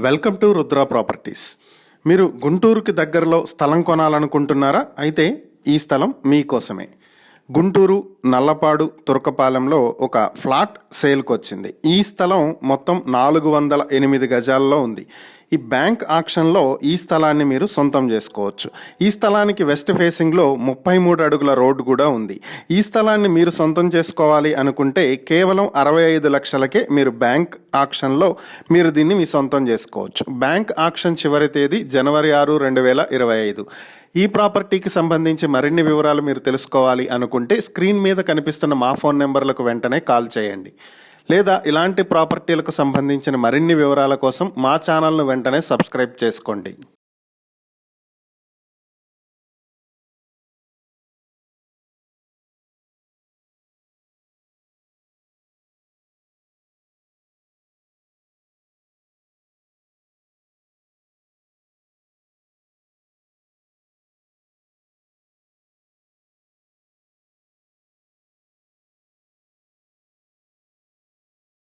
Welcome to Rudra properties. మీరు గుంటూరుకి దగ్గరలో స్థలం కొనాలనుకుంటున్నారా? అయితే ఈ స్థలం మీకోసమే. గుంటూరు నల్లపాడు తురకపాలెంలో ఒక ఫ్లాట్ సేల్కి వచ్చింది. ఈ స్థలం మొత్తం 408 గజాల్లో ఉంది. ఈ బ్యాంక్ ఆక్షన్లో ఈ స్థలాన్ని మీరు సొంతం చేసుకోవచ్చు. ఈ స్థలానికి వెస్ట్ ఫేసింగ్లో 33 అడుగుల రోడ్డు కూడా ఉంది. ఈ స్థలాన్ని మీరు సొంతం చేసుకోవాలి అనుకుంటే కేవలం 65 లక్షలకే మీరు బ్యాంక్ ఆక్షన్లో మీరు దీన్ని మీ సొంతం చేసుకోవచ్చు. బ్యాంక్ ఆక్షన్ చివరి తేదీ జనవరి 6, 2025. ఈ ప్రాపర్టీకి సంబంధించి మరిన్ని వివరాలు మీరు తెలుసుకోవాలి అనుకుంటే స్క్రీన్ మీద కనిపిస్తున్న మా ఫోన్ నెంబర్లకు వెంటనే కాల్ చేయండి. లేదా ఇలాంటి ప్రాపర్టీలకు సంబంధించిన మరిన్ని వివరాల కోసం మా ఛానల్ను వెంటనే సబ్స్క్రైబ్ చేసుకోండి.